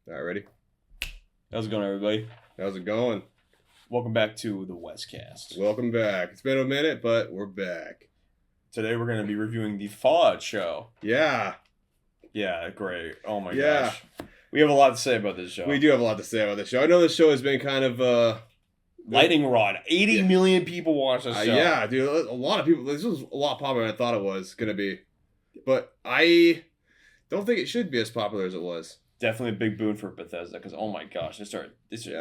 All right, ready? How's it going, everybody? How's it going? Welcome back to the Westcast. Welcome back. It's been a minute, but we're back. Today we're going to be reviewing the Fallout show. Yeah. Yeah, great. Oh my Yeah. gosh. We have a lot to say about this show. We do have a lot to say about this show. I know this show has been kind of Lightning rod. 80 million people watch this show. yeah, dude. A lot of people. This was a lot popular than I thought it was going to be. But I don't think it should be as popular as it was. Definitely a big boon for Bethesda because, oh my gosh, they started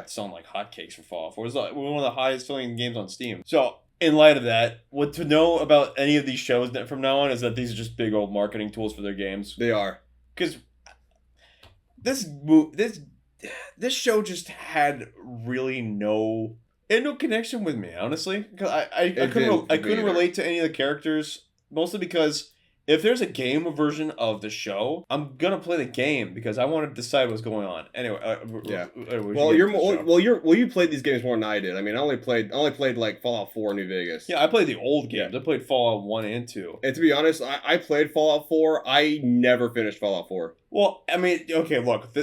selling like hotcakes for Fallout 4. It was like one of the highest selling games on Steam. So, in light of that, what to know about any of these shows from now on is that these are just big old marketing tools for their games. They are. Because this show just had really no connection with me, honestly. Because I couldn't relate to any of the characters, mostly because if there's a game version of the show, I'm gonna play the game because I want to decide what's going on. Anyway, yeah. You played these games more than I did. I mean, I only played like Fallout 4 New Vegas. Yeah, I played the old games. Yeah. I played Fallout 1 and 2. And to be honest, I played Fallout 4. I never finished Fallout 4. Well, I mean, okay, look.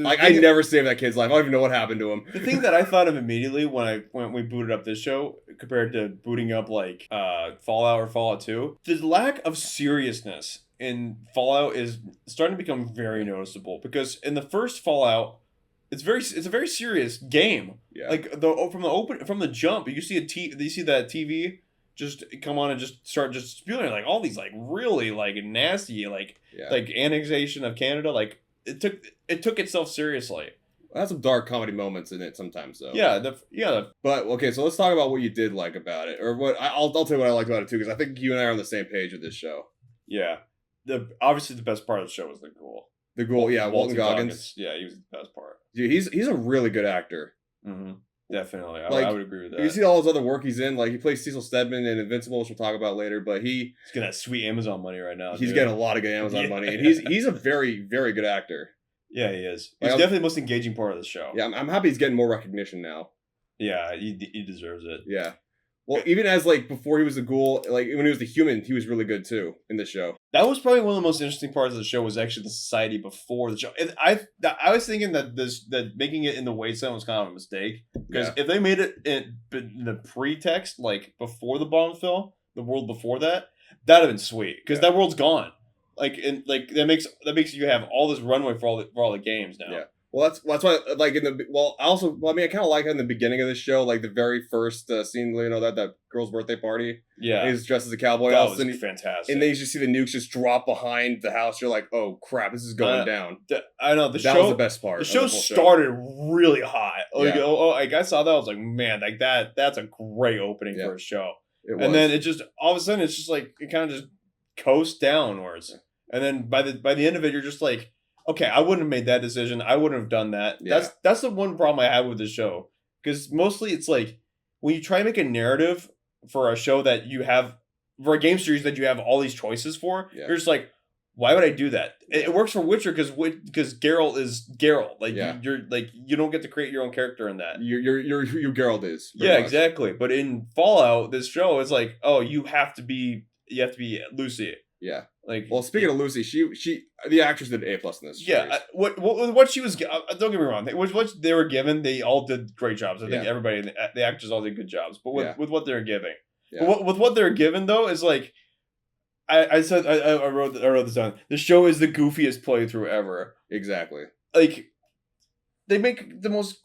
I never saved that kid's life. I don't even know what happened to him. The thing that I thought of immediately when we booted up this show compared to booting up like Fallout or Fallout 2, the lack of seriousness in Fallout is starting to become very noticeable because in the first Fallout, it's a very serious game. Yeah. Like from the jump, you see that TV just come on and just start just spewing like all these like really like nasty like annexation of Canada. Like it took itself seriously. It has some dark comedy moments in it sometimes, though. Yeah. But okay, so let's talk about what you did like about it, or what I'll tell you what I liked about it too, because I think you and I are on the same page with this show. Yeah. Obviously the best part of the show was the ghoul. The ghoul, yeah, Walton Goggins. Yeah, he was the best part. Dude, he's a really good actor. Mm-hmm. Definitely, I would agree with that. You see all his other work he's in, like he plays Cecil Stedman in Invincible, which we'll talk about later. But he's getting that sweet Amazon money right now. He's getting a lot of good Amazon money, and he's a very, very good actor. Yeah, he is. He's definitely the most engaging part of the show. Yeah, I'm happy he's getting more recognition now. Yeah, he deserves it. Yeah. Well, even as like before he was the ghoul, like when he was the human, he was really good too in the show. That was probably one of the most interesting parts of the show was actually the society before the show. And I was thinking that making it in the wasteland was kind of a mistake because if they made it in the pretext like before the bomb fell, the world before that'd have been sweet because that world's gone. Like that makes you have all this runway for all the games now. Yeah. Well, that's why, like, I kind of like in the beginning of the show, like, the very first scene, that girl's birthday party. Yeah. He's dressed as a cowboy. That was fantastic. And then you just see the nukes just drop behind the house. You're like, oh, crap, this is going down. I know. That was the best part. The show started really hot. Like, like, I saw that, I was like, man, like, that's a great opening for a show. And then it just, all of a sudden, it's just like, it kind of just coasts downwards. Yeah. And then by the end of it, you're just like, okay, I wouldn't have made that decision. I wouldn't have done that. Yeah. That's the one problem I have with the show. Because mostly it's like, when you try to make a narrative for a show that you have, for a game series that you have all these choices for, you're just like, why would I do that? It works for Witcher because Geralt is Geralt. Like, you're like, you don't get to create your own character in that. You're Geralt is. Yeah, much. Exactly. But in Fallout, this show, it's like, oh, you have to be Lucy. Yeah. Like, well, speaking of Lucy, she the actress did A+ in this. Yeah, what she was. Don't get me wrong. What they were given, they all did great jobs. I think everybody, the actors, all did good jobs. But with what they're giving, with what they're given though, is like, I said I wrote this down. The show is the goofiest playthrough ever. Exactly. Like, they make the most.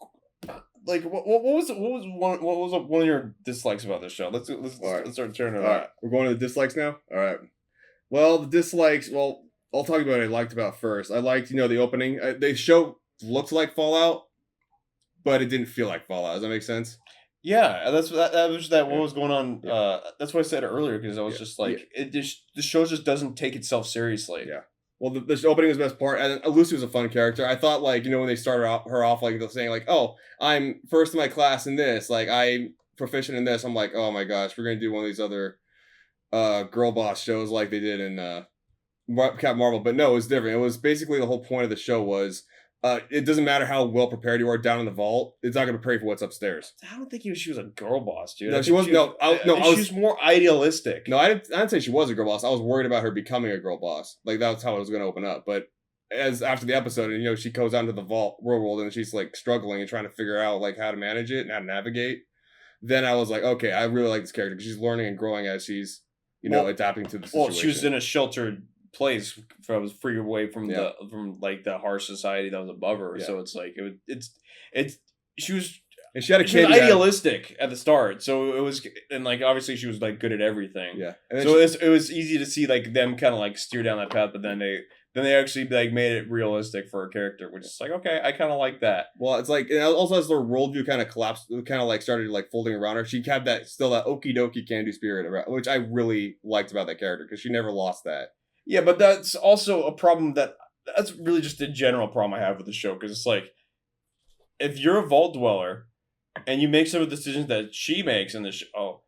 Like what was one of your dislikes about this show? Let's start turning it around. We're going to the dislikes now. All right. Well, the dislikes. Well, I'll talk about what I liked about first. I liked, the opening. The show looked like Fallout, but it didn't feel like Fallout. Does that make sense? Yeah, that was what was going on. Yeah. That's what I said earlier because I was just like, the show just doesn't take itself seriously. Yeah. Well, the opening was the best part, and Lucy was a fun character. I thought, like, when they started her off, like, they're saying, like, oh, I'm first in my class in this, like, I'm proficient in this. I'm like, oh my gosh, we're gonna do one of these other girl boss shows like they did in Captain Marvel, but no, it was different. It was basically the whole point of the show was it doesn't matter how well prepared you are down in the vault, it's not going to prepare you for what's upstairs. I don't think she was a girl boss, dude. No, she wasn't. She was more idealistic. No, I didn't say she was a girl boss. I was worried about her becoming a girl boss. Like, that's how it was going to open up. But as after the episode, and she goes out into the vault world, and she's like struggling and trying to figure out like how to manage it and how to navigate. Then I was like, okay, I really like this character because she's learning and growing as she's adapting to the situation. Well, she was in a sheltered place. I was free away from the harsh society that was above her. Yeah. So it's like she was. And she had a kid. She was idealistic at the start, so it was, and like obviously she was like good at everything. Yeah. So it was easy to see like them kind of like steer down that path, but then they actually like made it realistic for a character, which is like, okay, I kind of like that. Well, it's like, and also as their worldview kind of collapsed, kind of like started like folding around her, she had that okie dokie can-do spirit around, which I really liked about that character because she never lost that. Yeah, but that's also a problem that's really just a general problem I have with the show, because it's like, if you're a vault dweller and you make some of the decisions that she makes in the show,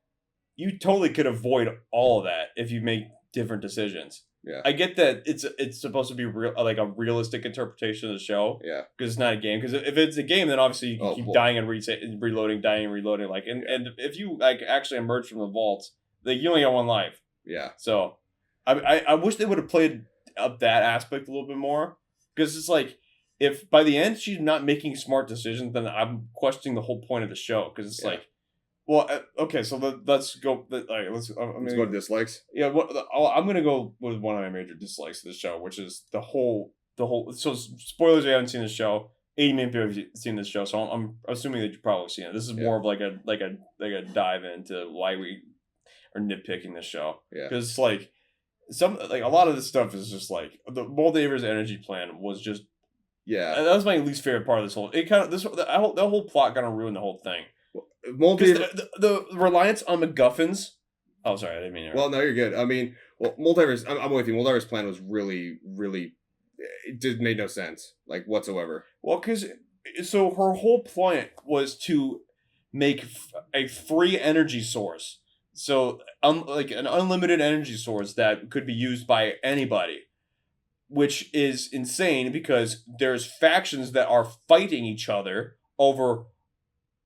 you totally could avoid all of that if you make different decisions. Yeah, I get that it's supposed to be like a realistic interpretation of the show. Yeah, because it's not a game. Because if it's a game, then obviously you can keep dying and reloading, dying and reloading. Like, and if you like actually emerge from the vault, like you only got one life. Yeah. So, I wish they would have played up that aspect a little bit more, because it's like, if by the end she's not making smart decisions, then I'm questioning the whole point of the show. Because it's like, well, okay, so let's go. All right, let's go to dislikes. Yeah, I'm gonna go with one of my major dislikes of the show, which is the whole. So spoilers, if you haven't seen the show. 80 million people have seen this show, so I'm assuming that you've probably seen it. This is more of like a dive into why we are nitpicking this show. Yeah, because it's like a lot of this stuff is just like the multiverse energy plan was just. Yeah, that was my least favorite part of this whole. It kind of that whole plot kind of ruined the whole thing. The reliance on MacGuffins. Oh, sorry, I didn't mean to. Well, no, you're good. I mean, multiverse. I'm with you. Multiverse plan was really, really. It just made no sense, like whatsoever. Well, so her whole point was to make a free energy source, so like an unlimited energy source that could be used by anybody. Which is insane because there's factions that are fighting each other over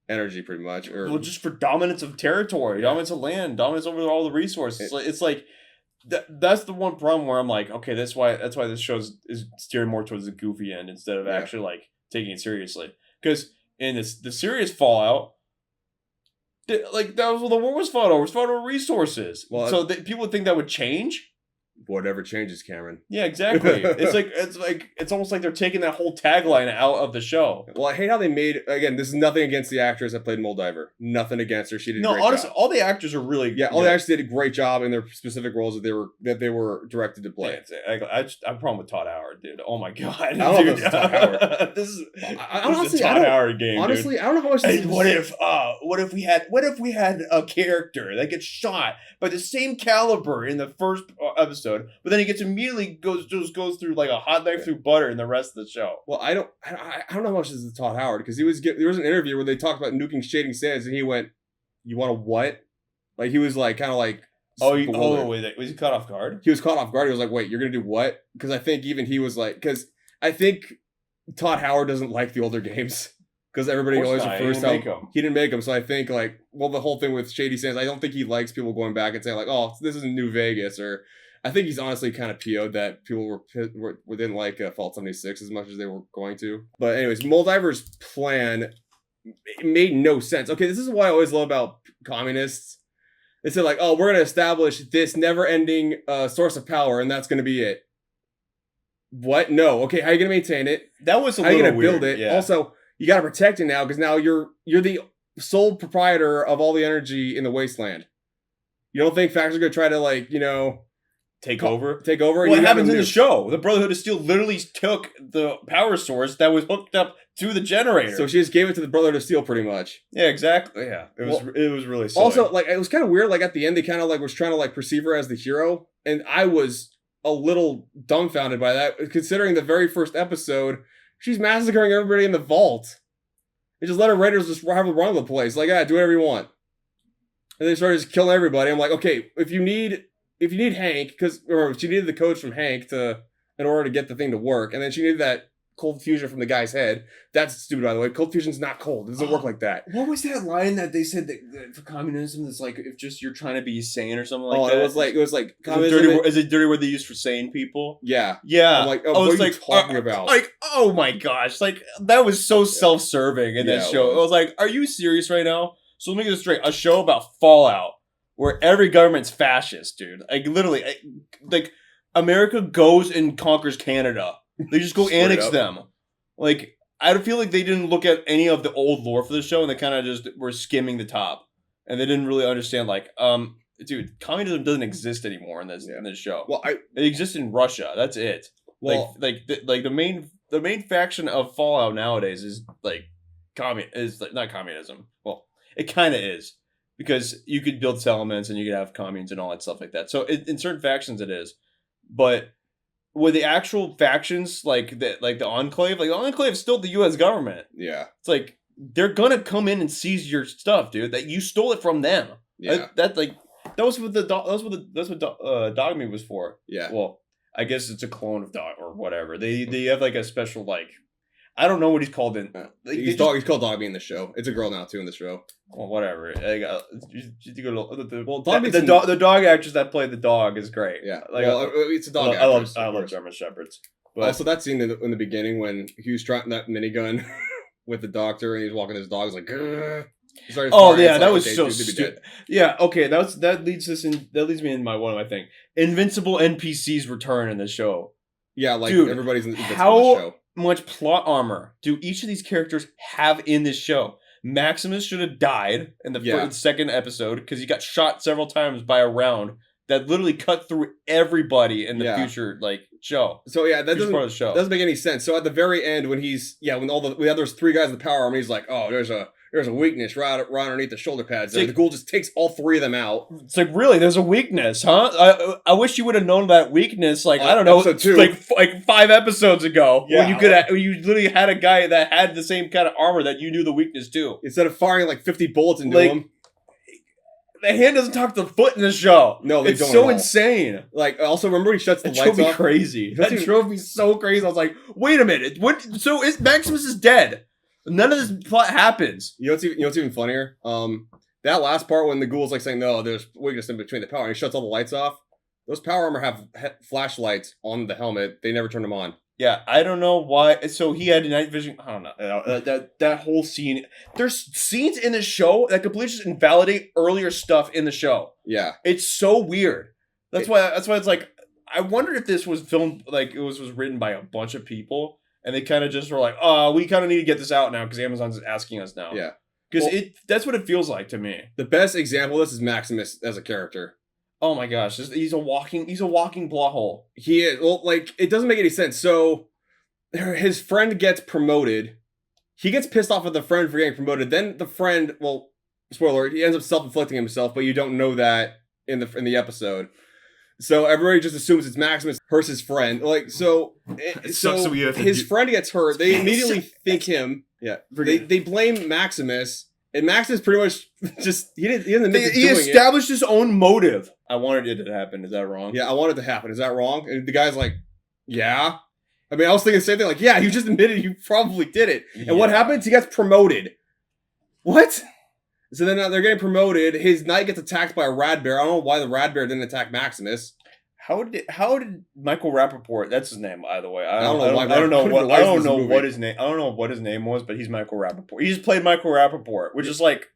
energy, pretty much, or just for dominance of territory, dominance of land, dominance over all the resources. It's like that's the one problem where I'm like, okay, that's why this show is steering more towards the goofy end instead of actually like taking it seriously. Because in the serious Fallout, like that was what the war was fought over. It was fought over resources. Well, so people would think that would change. Whatever changes, Cameron. Yeah, exactly. It's almost like they're taking that whole tagline out of the show. Well, I hate how they made, again, this is nothing against the actress that played Moldiver. Nothing against her. She did a great job. All the actors are really the actors did a great job in their specific roles that they were directed to play. I have a problem with Todd Howard, dude. Oh my god. I don't know if it's Todd Howard. This is a Todd Howard game. Honestly, dude. I don't know how much this what if we had a character that gets shot by the same caliber in the first episode, but then he gets immediately goes through like a hot knife through butter in the rest of the show. Well, I don't know how much this is Todd Howard, because there was an interview where they talked about nuking shading sands, and he went, "You want a what?" Like he was like kind of like, wait, was he caught off guard? He was caught off guard. He was like, "Wait, you're gonna do what?" Because I think even he was like, because I think Todd Howard doesn't like the older games. Because everybody always refers to he didn't make them. So I think like, well, the whole thing with Shady Sands, I don't think he likes people going back and saying like, "Oh, this is New Vegas," or I think he's honestly kind of PO'd that people didn't like Fallout 76 as much as they were going to. But anyways, Moldiver's plan made no sense. Okay, this is what I always love about communists. They said like, "Oh, we're gonna establish this never-ending source of power, and that's gonna be it." What? No. Okay, how are you gonna maintain it? That was how are you gonna build it? Yeah. Also, you got to protect it now because now you're the sole proprietor of all the energy in the wasteland. You don't think factions are going to try to like, take over? Take over? What happens in the show? The Brotherhood of Steel literally took the power source that was hooked up to the generator. So she just gave it to the Brotherhood of Steel pretty much. Yeah, exactly. Yeah. It was really silly. Also, like, it was kind of weird. Like at the end, they kind of like was trying to like perceive her as the hero. And I was a little dumbfounded by that, considering the very first episode, she's massacring everybody in the vault. They just let her raiders just have her run the place. Like, do whatever you want. And they started just killing everybody. I'm like, okay, if you need Hank, or she needed the codes from Hank in order to get the thing to work, and then she needed that cold fusion from the guy's head. That's stupid, by the way. Cold fusion's not cold. It doesn't work like that. What was that line that they said that for communism? That's like if just you're trying to be sane or something like that. It was like communism. Is it dirty word they use for sane people? Yeah. Yeah. I'm like, what are you talking about? Like, oh my gosh, like that was so self-serving in that show. I was like, are you serious right now? So let me get this straight. A show about Fallout where every government's fascist, dude. Like literally, like America goes and conquers Canada. They just go annex them. Like, I feel like they didn't look at any of the old lore for the show, and they kind of just were skimming the top, and they didn't really understand. Like, dude, communism doesn't exist anymore in this show. Well, it exists in Russia. That's it. Well, the main faction of Fallout nowadays is like not communism. Well, it kind of is because you could build settlements and you could have communes and all that stuff like that. So in certain factions, it is, but with the actual factions like the Enclave, like the Enclave is still the U.S. government. Yeah, it's like they're gonna come in and seize your stuff, dude. That you stole it from them. Yeah, that was what Dog Meat was for. Yeah. Well, I guess it's a clone of Dog or whatever. They have like a special like. I don't know what he's called in. He's called Dog Meat in the show. It's a girl now too in the show. Well, whatever. The dog actress that played the dog is great. Yeah, it's a dog actress. I love German Shepherds. But also that scene in the beginning when he was trying that minigun with the doctor and he's walking his dog, like. That was so stupid. Yeah, okay, that leads me in one of my thing. Invincible NPCs return in the show. Yeah, like dude, everybody's invincible in the show. Much plot armor do each of these characters have in this show? Maximus should have died in the second episode because he got shot several times by a round that literally cut through everybody in the future show. So yeah, that doesn't make any sense. So at the very end when we have those three guys in the power armor, he's like, oh, there's a weakness right underneath the shoulder pads. The ghoul just takes all three of them out. It's like, really, there's a weakness, huh? I wish you would have known that weakness, I don't know, like 5 episodes ago, when you literally had a guy that had the same kind of armor that you knew the weakness to. Instead of firing 50 bullets into him. The hand doesn't talk to the foot in the show. No, they don't. It's so insane. Also remember he shuts the lights off? That drove me crazy. That drove me so crazy. I was like, wait a minute. What? So Maximus is dead. None of this plot happens. You know what's even funnier? That last part when the ghoul's saying, no, there's weakness in between the power, and he shuts all the lights off. Those power armor have flashlights on the helmet. They never turn them on. Yeah, I don't know why. So he had night vision. I don't know. That whole scene. There's scenes in the show that completely just invalidate earlier stuff in the show. Yeah, it's so weird. That's why it's like, I wonder if this was filmed it was written by a bunch of people. And they kind of just were like, oh, we kind of need to get this out now because Amazon's asking us now. Yeah. Because that's what it feels like to me. The best example of this is Maximus as a character. Oh my gosh. He's a walking plot hole. He is. Well, it doesn't make any sense. So his friend gets promoted. He gets pissed off at the friend for getting promoted. Then the friend, well, spoiler alert, he ends up self-inflicting himself, but you don't know that in the episode. So everybody just assumes it's Maximus hurts his friend. His friend gets hurt. They immediately think him. Yeah. They blame Maximus. And Maximus pretty much just he doesn't admit to doing it. He established his own motive. I wanted it to happen. Is that wrong? Yeah, I wanted it to happen. Is that wrong? And the guy's like, yeah. I mean, I was thinking the same thing. Yeah, you just admitted you probably did it. And what happens? He gets promoted. What? So then they're getting promoted. His knight gets attacked by a rad bear. I don't know why the rad bear didn't attack Maximus. How did Michael Rappaport? That's his name, by the way. I don't know what his name was, but he's Michael Rappaport. He just played Michael Rappaport, which is like,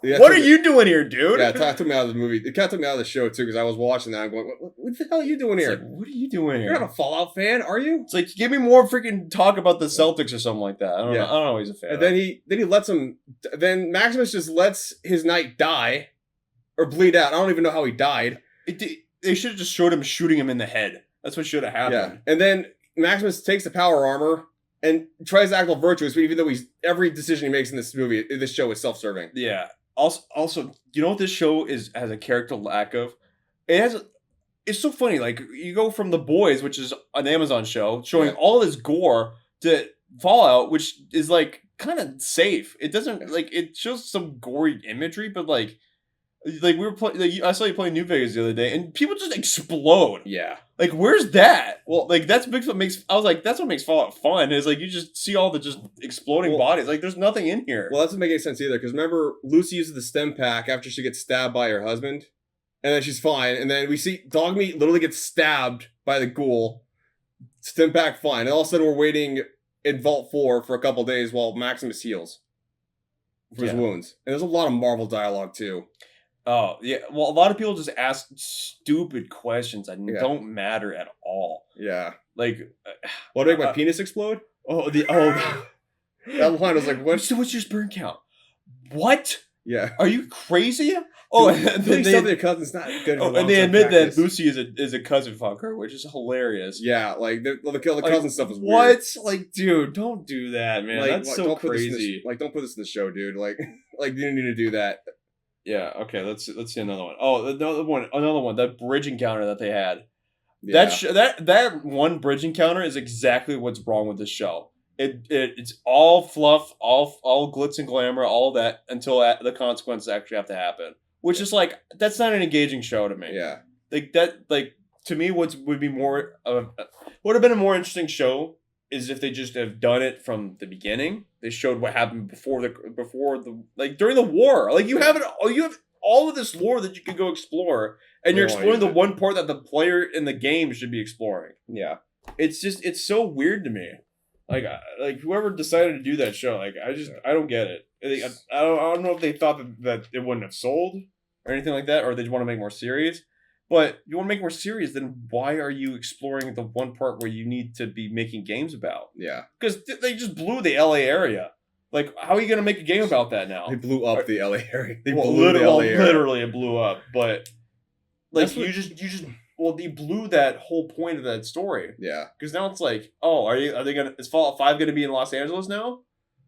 what are you doing here, dude? Yeah, it took me out of the movie. It kind of took me out of the show too because I was watching that. I'm going, what the hell are you doing here? What are you doing here? You're not a Fallout fan, are you? It's like, give me more freaking talk about the Celtics or something like that. I don't know. He's a fan. And then he lets him. Then Maximus just lets his knight die or bleed out. I don't even know how he died. They should have just showed him shooting him in the head. That's what should have happened. Yeah. And then Maximus takes the power armor and tries to act all virtuous, even though every decision he makes in this show is self-serving. Yeah. Also, you know what this show has a character lack of? It's so funny. You go from The Boys, which is an Amazon show, showing all this gore, to Fallout, which is kind of safe. It doesn't it shows some gory imagery, but Like we were playing. Like, I saw you playing New Vegas the other day, and people just explode. Yeah. Like, where's that? Well, like that's what makes. I was like, that's what makes Fallout fun. Is like you just see all the just exploding bodies. Like, there's nothing in here. Well, that doesn't make any sense either. Because remember, Lucy uses the stem pack after she gets stabbed by her husband, and then she's fine. And then we see Dogmeat literally gets stabbed by the ghoul. Stem pack fine. And all of a sudden, we're waiting in Vault 4 for a couple days while Maximus heals for his wounds. And there's a lot of Marvel dialogue too. Oh, yeah. Well, a lot of people just ask stupid questions that don't matter at all. Yeah. Like, what to make my penis explode? That line was like, what? So what's your sperm count? What? Yeah. Are you crazy? Doing something your cousin's not good for and they admit that Lucy is a cousin fucker, which is hilarious. Yeah, like the cousin stuff is weird. What? Like, dude, don't do that, man. Like, that's so crazy. Don't put this in the show, dude. Like you didn't need to do that. Yeah. Okay. Let's see another one. Oh, another one. That bridge encounter that they had. Yeah. That one bridge encounter is exactly what's wrong with this show. It's all fluff, all glitz and glamour, all that until the consequences actually have to happen. Which is like, that's not an engaging show to me. Yeah. Like that, like to me, would have been a more interesting show is if they just have done it from the beginning. They showed what happened before the like during the war. Like you have all of this lore that you could go explore, and you're exploring the one part that the player in the game should be exploring. Yeah. It's so weird to me. Like whoever decided to do that show, like I don't get it. I don't know if they thought that it wouldn't have sold or anything like that, or they just want to make more serious. But if you want to make more serious, then why are you exploring the one part where you need to be making games about? Yeah. Because they just blew the LA area. Like, how are you going to make a game about that now? They blew up the LA area. Literally it blew up. But like they blew that whole point of that story. Yeah. Because now it's like, oh, is Fallout 5 going to be in Los Angeles now?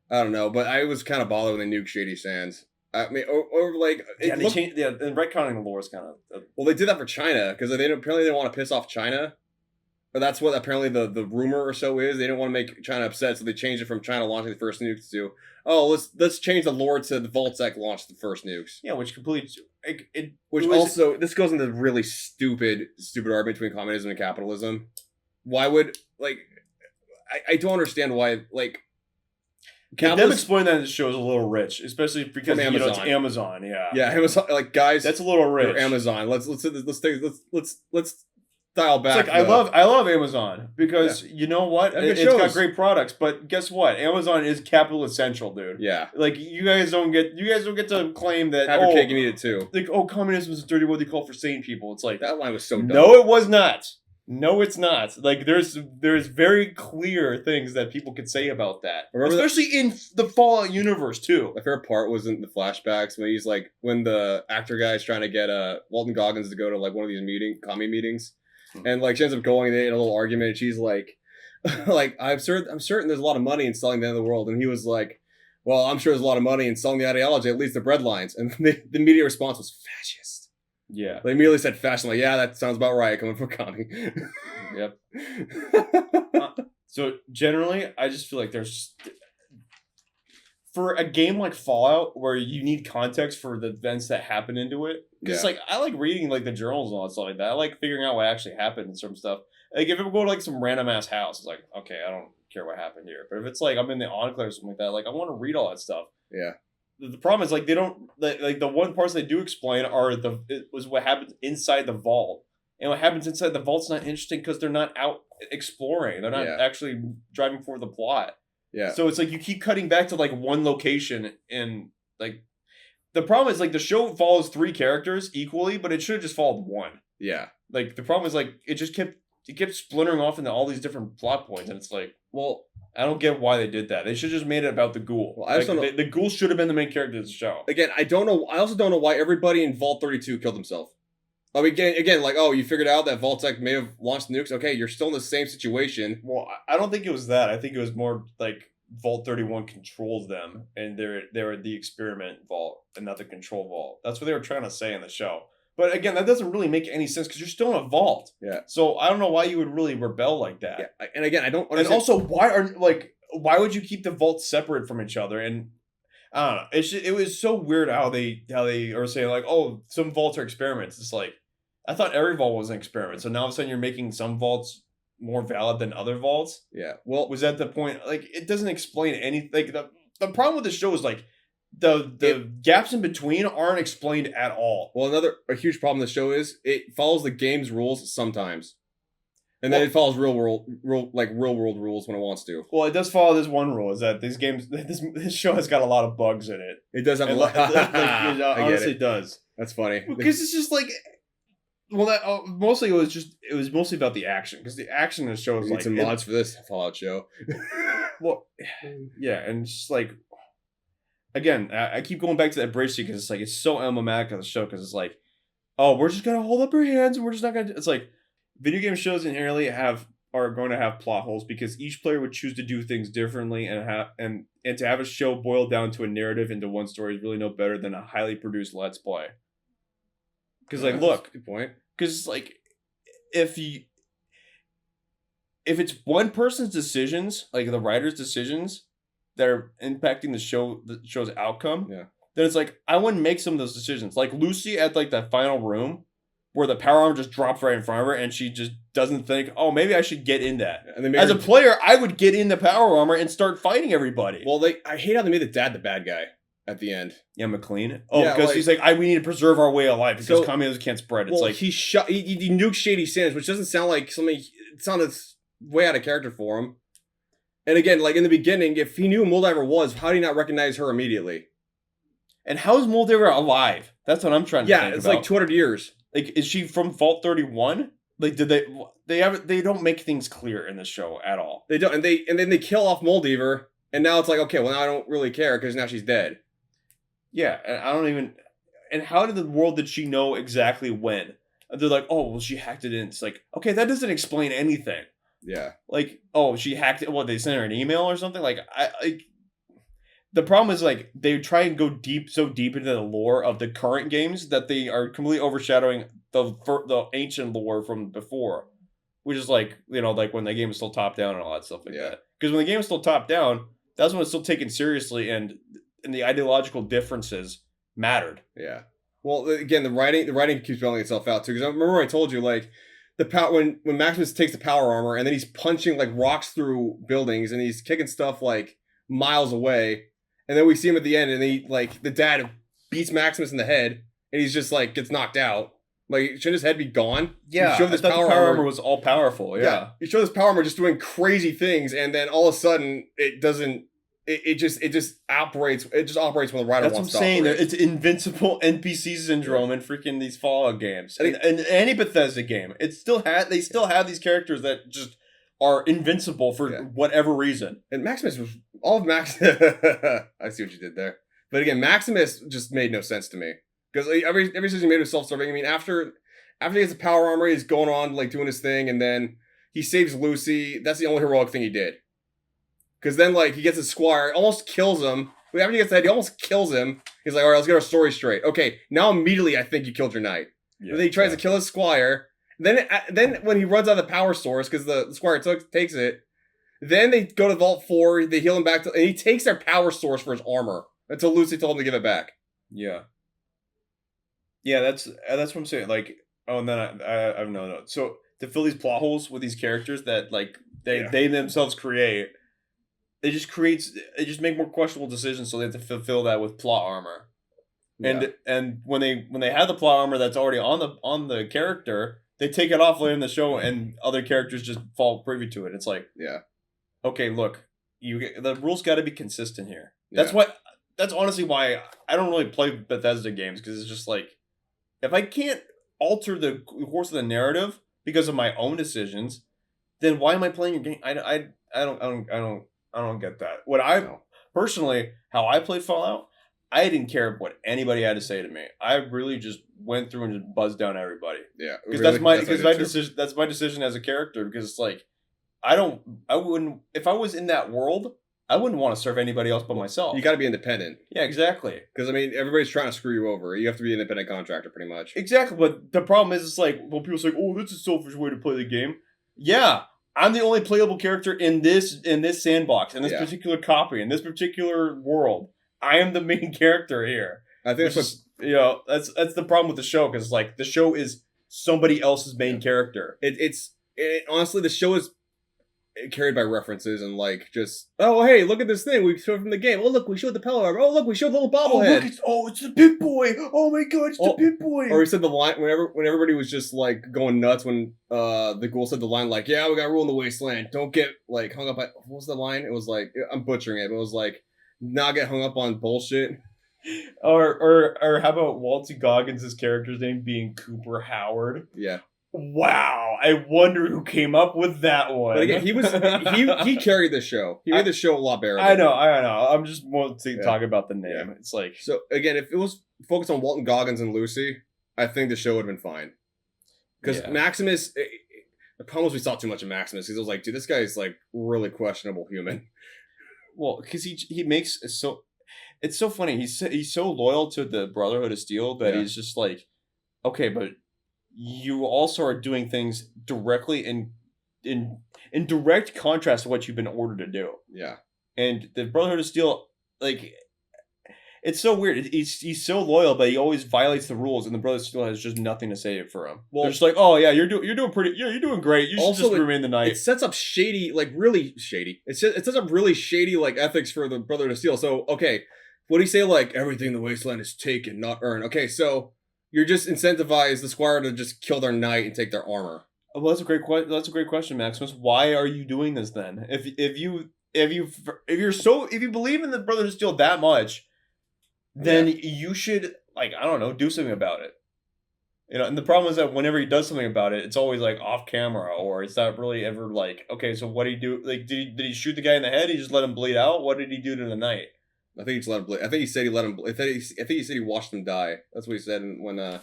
I don't know, but I was kind of bothered when they nuked Shady Sands. I mean, or like... Yeah, they changed... Yeah, and retconning the lore is kind of... Well, they did that for China, because apparently they didn't want to piss off China. Or that's what apparently the rumor or so is. They didn't want to make China upset, so they changed it from China launching the first nukes to, let's change the lore to the Vault-Tec launched the first nukes. Yeah, which completely... Also, this goes into really stupid argument between communism and capitalism. Why would... Like, I don't understand why, like... Them explaining that in the show is a little rich, especially because it's Amazon. Yeah, Amazon. Like, guys, that's a little rich. Amazon. Let's dial back. It's like I love Amazon because you know what? It's got great products, but guess what? Amazon is capital essential, dude. Yeah. Like you guys don't get to claim that. Have your cake and eat it too. Like communism is a dirty word they call for sane people. It's like that line was so dumb. No, it was not. No, it's not. Like there's very clear things that people could say about that, especially in the Fallout universe too. My favorite part wasn't the flashbacks when he's like when the actor guy is trying to get Walton Goggins to go to like one of these commie meetings, and like she ends up going in a little argument. And she's like, I'm certain there's a lot of money in selling the end of the world, and he was like, well, I'm sure there's a lot of money in selling the ideology, at least the breadlines, and the immediate response was fascist. Yeah. They immediately said fashion. Like, yeah, that sounds about right coming from Connie. Yep. So generally, I just feel like there's for a game like Fallout where you need context for the events that happen into it. Because like I like reading like the journals and all that stuff like that. I like figuring out what actually happened and some stuff. Like if it go to like some random ass house, it's like, okay, I don't care what happened here. But if it's like I'm in the Enclave or something like that, like I want to read all that stuff. Yeah. The problem is like they don't like the one parts they do explain was what happens inside the vault, and what happens inside the vault's not interesting because they're not out exploring. They're not actually driving for the plot. Yeah. So it's like you keep cutting back to like one location, and like the problem is like the show follows 3 characters equally, but it should have just followed one. Yeah. Like the problem is like it kept splintering off into all these different plot points, and it's like, well, I don't get why they did that. They should have just made it about the ghoul. Well, I just don't know. The ghoul should have been the main character of the show. Again, I don't know. I also don't know why everybody in Vault 32 killed himself. I mean, again, like, oh, you figured out that Vault-Tec may have launched nukes. Okay, you're still in the same situation. Well, I don't think it was that. I think it was more like Vault 31 controls them, and they're the experiment vault and not the control vault. That's what they were trying to say in the show. But again, that doesn't really make any sense because you're still in a vault. Yeah. So I don't know why you would really rebel like that. Yeah. And again, I don't understand. And also, why would you keep the vaults separate from each other? And I don't know. It was so weird how they are saying like, oh, some vaults are experiments. It's like I thought every vault was an experiment. So now all of a sudden you're making some vaults more valid than other vaults. Yeah. Well, was that the point? Like, it doesn't explain anything. Like the problem with the show is like the gaps in between aren't explained at all. Well, a huge problem with the show is it follows the game's rules sometimes. And then it follows real world rules when it wants to. Well, it does follow this one rule: is that these games, this show has got a lot of bugs in it. It does have a lot. It honestly does. That's funny because it's just like, well, that mostly it was mostly about the action, because the action in the show is like some mods for this Fallout show. Well, yeah, and it's just like, again, I keep going back to that bridge scene because it's like it's so emblematic of the show, because it's like, oh, we're just gonna hold up our hands and we're just not gonna. It's like. Video game shows inherently are going to have plot holes because each player would choose to do things differently, and to have a show boiled down to a narrative into one story is really no better than a highly produced Let's Play. Because look, good point. Because like if it's one person's decisions, like the writer's decisions, that are impacting the show's outcome, then it's like I wouldn't make some of those decisions. Like Lucy at like that final room, where the power armor just drops right in front of her, and she just doesn't think, oh, maybe I should get in that. And as a player, I would get in the power armor and start fighting everybody. Well, I hate how they made the dad the bad guy at the end. Yeah, McLean. Oh, yeah, because he's like, we need to preserve our way of life because communism can't spread. It's like he nuked Shady Sanders, which doesn't sound like something. It sounded way out of character for him. And again, like in the beginning, if he knew who Moldiver was, how did he not recognize her immediately? And how is Moldiver alive? That's what I'm trying to think about. Yeah, it's like 200 years. Like, is she from Vault 31? Like, did they don't make things clear in the show at all. They don't, and then they kill off Moldiver, and now it's like, okay, well now I don't really care because now she's dead. Yeah, and I don't even. And how did the world did she know exactly when? And they're like, oh, well, she hacked it in. It's like, okay, that doesn't explain anything. Yeah. Like, oh, she hacked it. What, they sent her an email or something? Like, the problem is, like, they try and go so deep into the lore of the current games that they are completely overshadowing the ancient lore from before, which is like, like when the game was still top down and all that stuff like that. Because when the game was still top down, that's when it's still taken seriously, and the ideological differences mattered. Yeah. Well, again, the writing keeps spelling itself out too. Because I remember I told you, like, when Maximus takes the power armor and then he's punching like rocks through buildings and he's kicking stuff like miles away. And then we see him at the end, and the dad beats Maximus in the head, and he's just like gets knocked out. Like, shouldn't his head be gone? Yeah, this power armor was all powerful. Yeah, you show this power armor just doing crazy things, and then all of a sudden it doesn't. It just operates. It just operates when the writer wants to. That's what I'm saying. It's invincible NPC syndrome in freaking these Fallout games, and any Bethesda game. They still have these characters that just are invincible for whatever reason. And Maximus was all of Max. I see what you did there. But again, Maximus just made no sense to me, because every decision he made was self-serving. I mean, after he gets the power armor, he's going on like doing his thing, and then he saves Lucy. That's the only heroic thing he did. Because then he gets his squire, almost kills him. After he gets that, he almost kills him. He's like, all right, let's get our story straight. Okay, now immediately I think you killed your knight. Yeah, but then he tries to kill his squire. Then when he runs out of the power source, because the squire takes it, then they go to Vault 4, they heal him back, and he takes their power source for his armor until Lucy told him to give it back. Yeah. Yeah, that's what I'm saying. Like, oh, and then I have no notes. So to fill these plot holes with these characters that they themselves create, it just make more questionable decisions, so they have to fulfill that with plot armor. Yeah. And when they have the plot armor that's already on the character, they take it off later in the show, and other characters just fall privy to it. It's like, okay, look, the rules got to be consistent here. Yeah. That's honestly why I don't really play Bethesda games, because it's just like, if I can't alter the course of the narrative because of my own decisions, then why am I playing your game? I don't get that. Personally, how I played Fallout, I didn't care what anybody had to say to me. I really just went through and just buzzed down everybody. Yeah, because that's my decision as a character. Because it's like, I wouldn't, if I was in that world, I wouldn't want to serve anybody else but myself. You got to be independent. Yeah, exactly. Because I mean, everybody's trying to screw you over. You have to be an independent contractor, pretty much. Exactly, but the problem is, it's like, well, people say, "Oh, that's a selfish way to play the game." Yeah, I'm the only playable character in this sandbox, in this particular copy, in this particular world. I am the main character here. I think that's that's the problem with the show, because like the show is somebody else's main character. It's honestly, the show is carried by references and like just, oh hey, look at this thing we showed from the game. Oh look, we showed the Pella Armor. Oh look, we showed the little bobblehead. It's the Pip-Boy. Oh my god, it's the Pip-Boy. Or he said the line when everybody was just like going nuts when the ghoul said the line like, yeah, we got to rule in the wasteland. Don't get like hung up on, what was the line? It was like, I'm butchering it, but it was like, not get hung up on bullshit. Or how about Walton Goggins' character's name being Cooper Howard? Yeah. Wow, I wonder who came up with that one. But again, he carried the show. He made the show a lot better. I know. I'm just wanting to talk about the name. Yeah. It's like, so again, if it was focused on Walton Goggins and Lucy, I think the show would have been fine. Because Maximus, the problem was we saw too much of Maximus. Because I was like, dude, this guy is like really questionable human. Well, because he makes so. It's so funny. He's so loyal to the Brotherhood of Steel that he's just like, okay, but you also are doing things directly in direct contrast to what you've been ordered to do. Yeah. And the Brotherhood of Steel, like, it's so weird. He's so loyal, but he always violates the rules, and the Brotherhood of Steel has just nothing to say for him. Well, they're just like, oh yeah, you're doing pretty, you're doing great. You should just remain the knight. It sets up shady, like really shady. It sets up really shady like ethics for the Brotherhood of Steel. So okay, what do you say? Like everything in the wasteland is taken, not earned. Okay, so you're just incentivize the squire to just kill their knight and take their armor. Well, that's a great question, Maximus. Why are you doing this then? If you believe in the Brotherhood of Steel that much, then you should, like, I don't know, do something about it. You know, and the problem is that whenever he does something about it, it's always like off camera, or it's not really ever like, okay, so what did he do? Like, did he shoot the guy in the head? He just let him bleed out? What did he do to the knight? I think he just let him bleed. I think he said he let him. I think he said he watched him die. That's what he said when they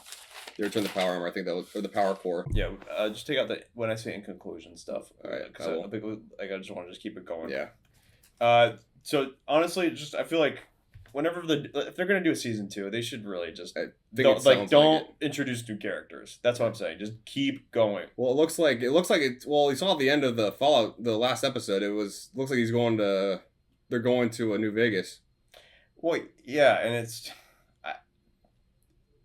returned the power armor. I think that was, or the power core. Yeah, just take out the when I say in conclusion stuff. All right, cool. I just want to just keep it going. Yeah. So honestly, I feel like if they're gonna do a season 2, they should really just don't introduce new characters. That's what I'm saying. Just keep going. Well, it looks like it's. Well, you saw at the end of the Fallout, the last episode. Looks like they're going to New Vegas. Well, yeah, and this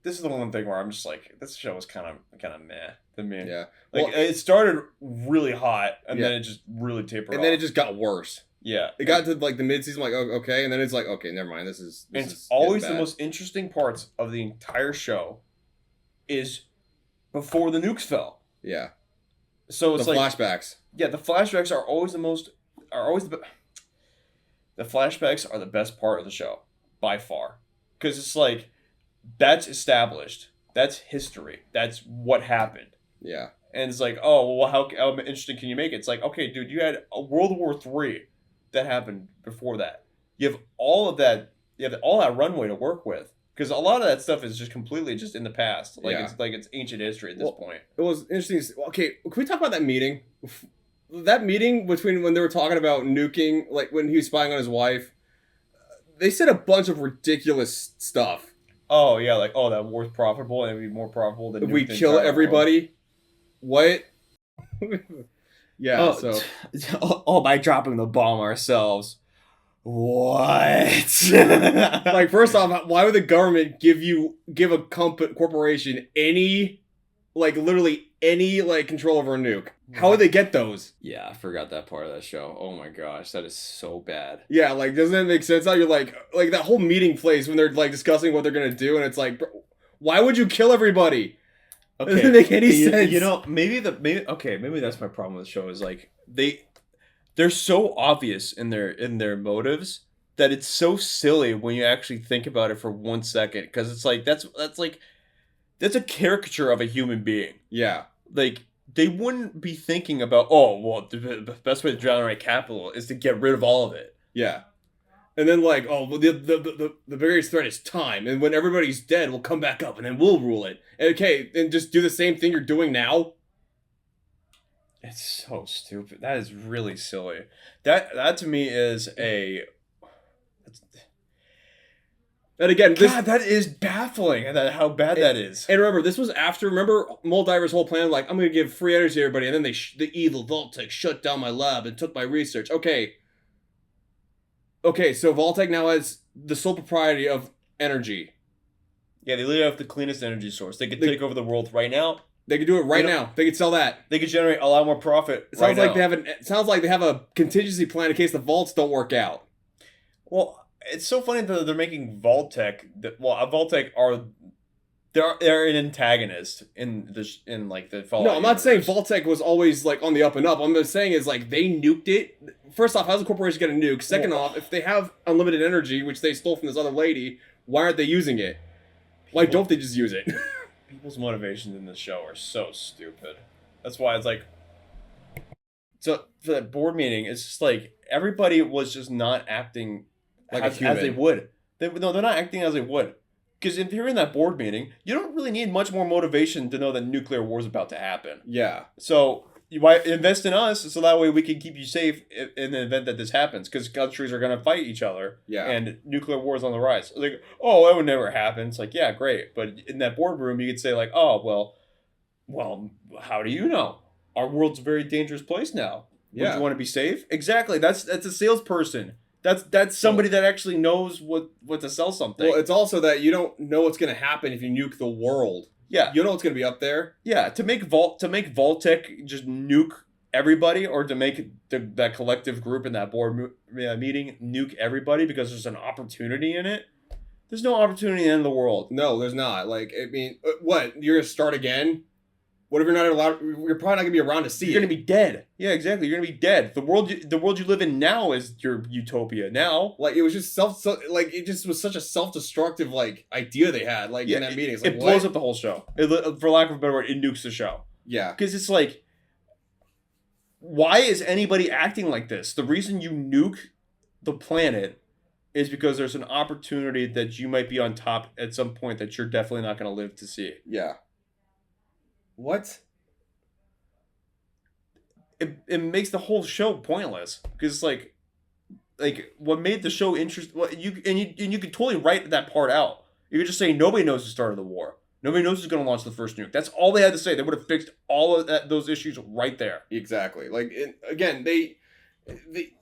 is the one thing where I'm just like, this show was kind of meh to me. Yeah, like it started really hot, and then it just really tapered off. And then it just got worse. Yeah, it got to like the mid-season, like, oh, okay, and then it's like, okay, never mind. This is always the most interesting parts of the entire show is before the nukes fell. Yeah. So it's the flashbacks. Yeah, the flashbacks are always the flashbacks are the best part of the show by far, because it's like that's established, that's history, that's what happened. Yeah. And it's like, oh well, how interesting can you make it? It's like, okay, dude, you had a World War III that happened before that. You have all of that. You have all that runway to work with, because a lot of that stuff is just completely just in the past. Like it's ancient history at this point. It was interesting. Okay, can we talk about that meeting? That meeting between when they were talking about nuking, like when he was spying on his wife. They said a bunch of ridiculous stuff. Oh yeah, like that war's profitable and it'd be more profitable than if we kill everybody. What? Yeah. By dropping the bomb ourselves. What? Like, first off, why would the government give a corporation any, like, literally any, like, control over a nuke? How would they get those? Yeah, I forgot that part of that show. Oh my gosh, that is so bad. Yeah, like, doesn't it make sense how you're like that whole meeting place when they're, like, discussing what they're gonna do, and it's like, bro, why would you kill everybody? Okay. It doesn't make any sense. You know, maybe that's my problem with the show is, like, they're so obvious in their motives that it's so silly when you actually think about it for 1 second, because it's like that's a caricature of a human being. Yeah. Like, they wouldn't be thinking about, oh, well, the best way to generate capital is to get rid of all of it. Yeah. And then, like, oh, well, the biggest threat is time. And when everybody's dead, we'll come back up and then we'll rule it. And, okay, and just do the same thing you're doing now? It's so stupid. That is really silly. That to me is a... And again, that is baffling, how bad that is. And remember, this was after, Moldiver's whole plan, like, I'm going to give free energy to everybody, and then the evil Voltec shut down my lab and took my research. Okay, okay, so Vault-Tec now has the sole propriety of energy. Yeah, they literally have the cleanest energy source. They could take over the world right now. They could do it right now. They could sell that. They could generate a lot more profit. It sounds like it sounds like they have a contingency plan in case the vaults don't work out. Well, it's so funny that they're making Vault-Tec. Vault-Tec are they're an antagonist in the Fallout. No, I'm not saying Vault-Tec was always like on the up and up. I'm just saying is like they nuked it. First off, how's a corporation get a nuke? Second off, if they have unlimited energy, which they stole from this other lady, why aren't they using it? Why don't they just use it? People's motivations in this show are so stupid. That's why it's like, so for that board meeting, it's just like everybody was just not acting like as they would. They're not acting as they would. Because if you're in that board meeting, you don't really need much more motivation to know that nuclear war is about to happen. Yeah. So why invest in us so that way we can keep you safe in the event that this happens? Because countries are going to fight each other. Yeah. And nuclear war is on the rise. Like, oh, that would never happen. It's like, yeah, great. But in that boardroom, you could say like, oh, well, how do you know? Our world's a very dangerous place now. Yeah. Would you want to be safe? Exactly. That's a salesperson. That's somebody that actually knows what to sell something. Well, it's also that you don't know what's going to happen if you nuke the world. Yeah, you know what's going to be up there. Yeah, to make Vault-Tec just nuke everybody, or to make that collective group in that board meeting nuke everybody because there's an opportunity in it. There's no opportunity in the end of the world. No, there's not. Like, I mean, what? You're gonna start again? What if you're not allowed? You're probably not gonna be around to see. You're gonna be dead. Yeah, exactly. You're gonna be dead. The world you live in now is your utopia now. Like, it was just it just was such a self-destructive like idea they had like in that meeting. It's like, it blows up the whole show. For lack of a better word, it nukes the show. Yeah, because it's like, why is anybody acting like this? The reason you nuke the planet is because there's an opportunity that you might be on top at some point that you're definitely not going to live to see. Yeah. What? It makes the whole show pointless because like what made the show interesting. Well, you could totally write that part out. You could just say nobody knows the start of the war. Nobody knows who's going to launch the first nuke. That's all they had to say. They would have fixed all of those issues right there. Exactly. Like again, they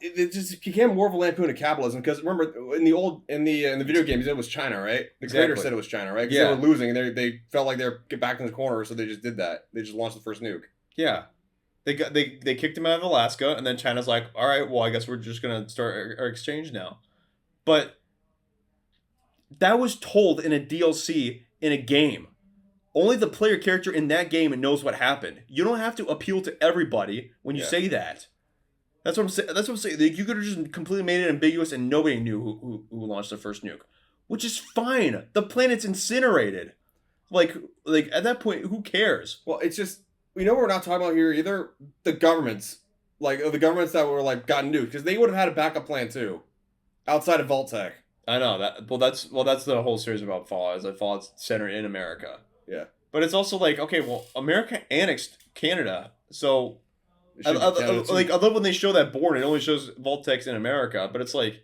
just became more of a lampoon of capitalism because remember in the video games it was China, right? The creator said it was China, right? Because they were losing and they felt like they're back in the corner, so they just did that. They just launched the first nuke. Yeah, they kicked him out of Alaska, and then China's like, all right, well, I guess we're just gonna start our exchange now. But that was told in a DLC in a game. Only the player character in that game knows what happened. You don't have to appeal to everybody when you say that. That's what I'm saying. That's what I'm saying. Like, you could have just completely made it ambiguous and nobody knew who launched the first nuke, which is fine. The planet's incinerated. Like at that point, who cares? Well, it's just we're not talking about here either. The governments, the governments that were gotten nuked, because they would have had a backup plan too, outside of Vault-Tec. I know that. That's the whole series about Fallout. Is that Fallout's centered in America. Yeah. But it's also like, okay, well, America annexed Canada, so I love when they show that board. It only shows Vault-Tec's in America, but it's like,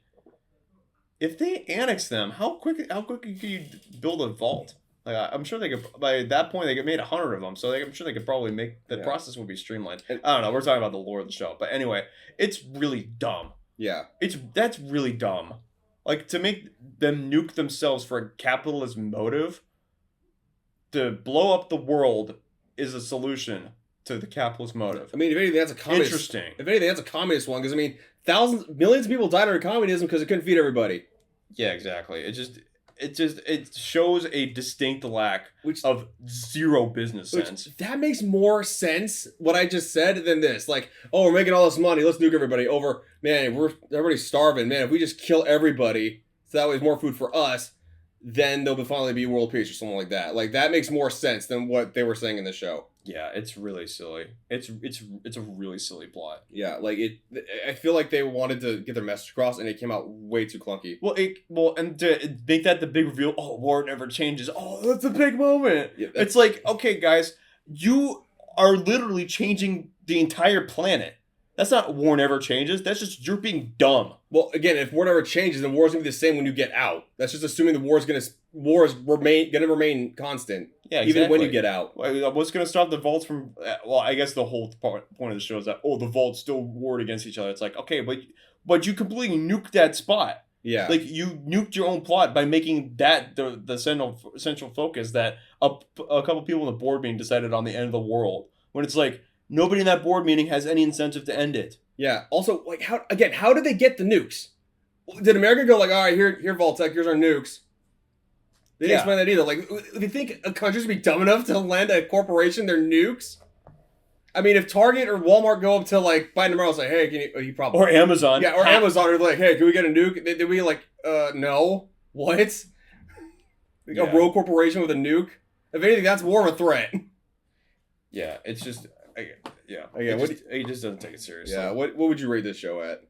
if they annex them, how quickly can you build a vault? Like, I'm sure they could. By that point, they could made 100 of them, so I'm sure they could probably make the process would be streamlined. I don't know. We're talking about the lore of the show, but anyway, it's really dumb. Yeah, that's really dumb. Like, to make them nuke themselves for a capitalist motive, to blow up the world is a solution to the capitalist motive. I mean, if anything, that's a communist. Interesting. If anything, that's a communist one, because I mean, millions of people died under communism because it couldn't feed everybody. Yeah, exactly. It shows a distinct lack of zero business sense. That makes more sense, what I just said, than this. Like, oh, we're making all this money, let's nuke everybody. Over, man, everybody's starving. Man, if we just kill everybody, so that way there's more food for us, then there'll finally be world peace or something like that. Like, that makes more sense than what they were saying in the show. Yeah, it's really silly. It's a really silly plot. Yeah, I feel like they wanted to get their message across, and it came out way too clunky. And to make that the big reveal, oh, war never changes. Oh, that's a big moment. Yeah, it's like, okay, guys, you are literally changing the entire planet. That's not war never changes. That's just you're being dumb. Well, again, if war never changes, then war's gonna be the same when you get out. That's just assuming the war is gonna remain constant. Yeah, exactly. Even when you get out. What's gonna stop the vaults from? Well, I guess the whole point of the show is that the vaults still warred against each other. It's like, okay, but but you completely nuked that spot. Yeah. Like, you nuked your own plot by making that the central focus that a couple people in the board meeting decided on the end of the world. When it's like, nobody in that board meeting has any incentive to end it. Yeah. Also, like, how did they get the nukes? Did America go like, all right, here, Vault-Tec, here's our nukes? They didn't explain that either. Like, do you think a country should be dumb enough to lend a corporation their nukes? I mean, if Target or Walmart go up to, like, Biden tomorrow and say, hey, can you probably... Or Amazon. Yeah, or Amazon are like, hey, can we get a nuke? Did we like, no? What? Like a rogue corporation with a nuke? If anything, that's more of a threat. Yeah, it's just... he just doesn't take it seriously. Yeah, what would you rate this show at?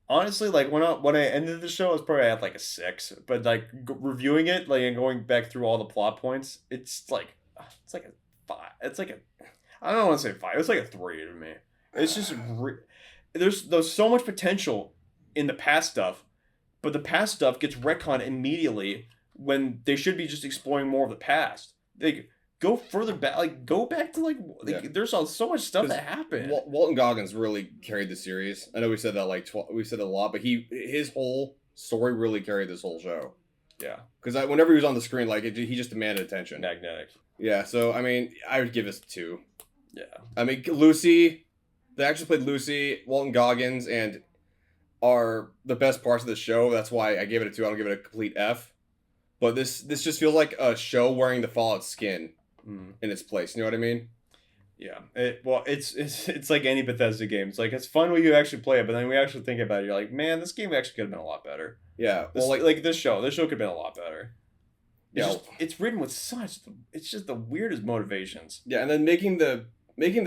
Honestly, like, when I ended the show, I was probably at, like, a 6. But, like, reviewing it, like, and going back through all the plot points, it's like a 5. It's like a... I don't want to say 5. It's like a 3 to me. It's just... There's so much potential in the past stuff, but the past stuff gets retconned immediately when they should be just exploring more of the past. Like, go further back. Like, go back to, like there's so much stuff that happened. Walton Goggins really carried the series. I know we said that we said that a lot, but his whole story really carried this whole show. Yeah. Because whenever he was on the screen, like, he just demanded attention. Magnetic. Yeah, so, I mean, I would give this 2. Yeah. I mean, Lucy, the actress played Lucy, Walton Goggins, and are the best parts of the show. That's why I gave it a 2. I don't give it a complete F. But this just feels like a show wearing the Fallout skin in its place. You know what I mean? Yeah. It's like any Bethesda game. It's like, it's fun when you actually play it, but then we actually think about it, you're like, man, this game actually could have been a lot better. Yeah. Like this show. This show could have been a lot better. Yeah. It's written with it's just the weirdest motivations. Yeah, and then making the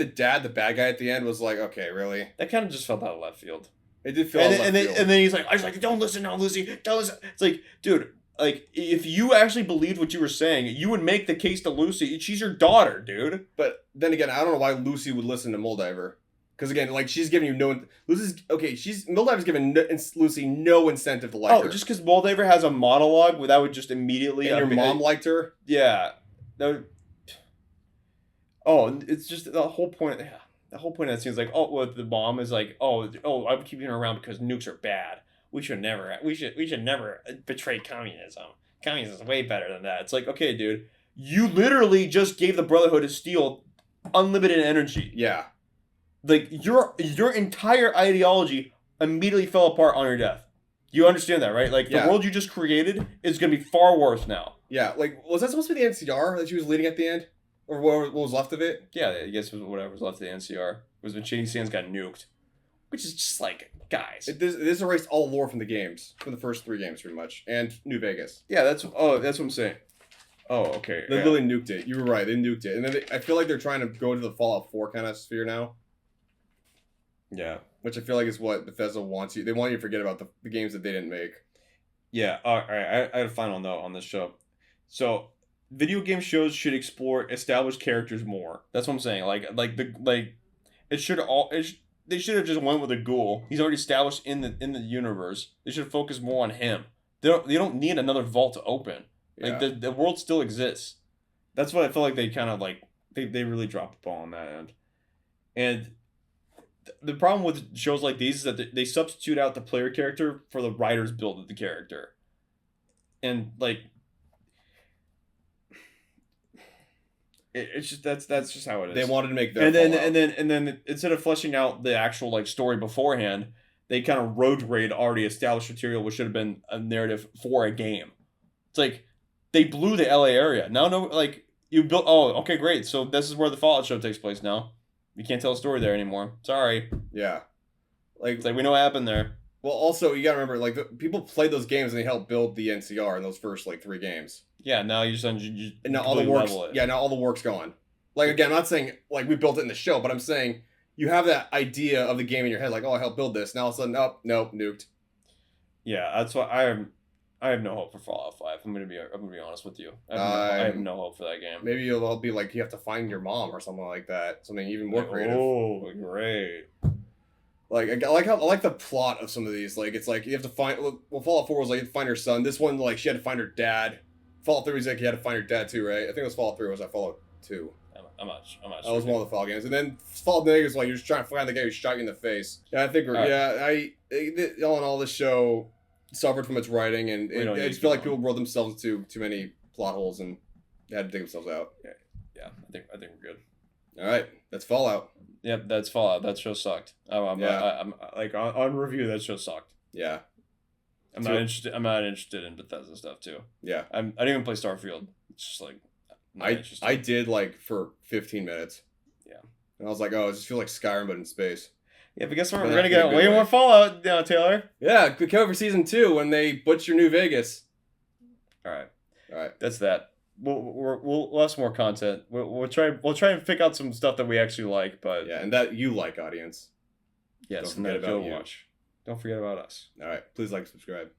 dad the bad guy at the end was like, okay, really? That kind of just felt out of left field. It did feel out of left field. And then he's like, don't listen now, Lucy. Don't listen. It's like, dude, like, if you actually believed what you were saying, you would make the case to Lucy. She's your daughter, dude. But then again, I don't know why Lucy would listen to Moldiver. Because again, like, she's giving you no... Moldiver's giving Lucy no incentive to like her. Oh, just because Moldiver has a monologue, that would just immediately... And your mom liked her? Yeah. It's just the whole point... Yeah. The whole point of that scene is like, the mom is like, I'm keeping her around because nukes are bad. We should never betray communism. Communism is way better than that. It's like, okay, dude, you literally just gave the Brotherhood of Steel unlimited energy. Yeah. Like, your entire ideology immediately fell apart on your death. You understand that, right? Like, the world you just created is going to be far worse now. Yeah, like, was that supposed to be the NCR that she was leading at the end? Or what was left of it? Yeah, I guess it was whatever was left of the NCR. It was when Shady Sands got nuked. Which is just like, guys. This erased all lore from the games. From the first 3 games, pretty much. And New Vegas. Yeah, that's what I'm saying. Oh, okay. They really nuked it. You were right, they nuked it. And then I feel like they're trying to go to the Fallout 4 kind of sphere now. Yeah. Which I feel like is what Bethesda wants you. They want you to forget about the games that they didn't make. Yeah, alright. I have a final note on this show. So, video game shows should explore established characters more. That's what I'm saying. They should have just went with a ghoul. He's already established in the universe. They should focus more on him. They don't need another vault to open. Like, the world still exists. That's what I feel like they kind of like. They really dropped the ball on that end. And the problem with shows like these is that they substitute out the player character for the writer's build of the character. And like, it's just that's just how it is. They wanted to make their and then instead of fleshing out the actual like story beforehand, they kind of road grade already established material, which should have been a narrative for a game. It's like they blew the LA area. Now no, like you built. Oh, okay, great. So this is where the Fallout show takes place now. You can't tell a story there anymore. Sorry. Yeah, it's like we know what happened there. Well, also you gotta remember, like people played those games and they helped build the NCR in those first like 3 games. Yeah, now you and now all the work's now all the work's gone. Like again, I'm not saying like we built it in the show, but I'm saying you have that idea of the game in your head, like, oh, I helped build this. Now all of a sudden, nope, nuked. Yeah, that's why I have no hope for Fallout 5. I'm gonna be honest with you. I have no hope for that game. Maybe it'll be like you have to find your mom or something like that. Something even more creative. Oh, great. Like I like the plot of some of these. Like it's like you have to find. Well, Fallout 4 was like you have to find her son. This one, like she had to find her dad. Fallout 3 was like you had to find her dad too, right? I think it was Fallout 3. Or was that Fallout 2? That was one of the Fallout games, and then Fallout New Vegas, like you're just trying to find the guy who shot you in the face. Yeah, I think all in all, this show suffered from its writing, and I just feel like people wrote themselves into too many plot holes and they had to dig themselves out. Yeah, I think we're good. All right, that's Fallout. Yep, that's Fallout. That show sucked. I'm like on review. That show sucked. Yeah, I'm not interested in Bethesda stuff too. Yeah, I didn't even play Starfield. It's just like I did like for 15 minutes. Yeah, and I was like, oh, I just feel like Skyrim but in space. Yeah, but guess what? We're gonna get way more Fallout now, Taylor. Yeah, can't wait for season 2 when they butcher New Vegas. All right. That's that. We'll have some more content. We'll try and pick out some stuff that we actually like, but yeah, and that you like, audience. Yes, don't forget about you. Don't forget about us. All right, please like and subscribe.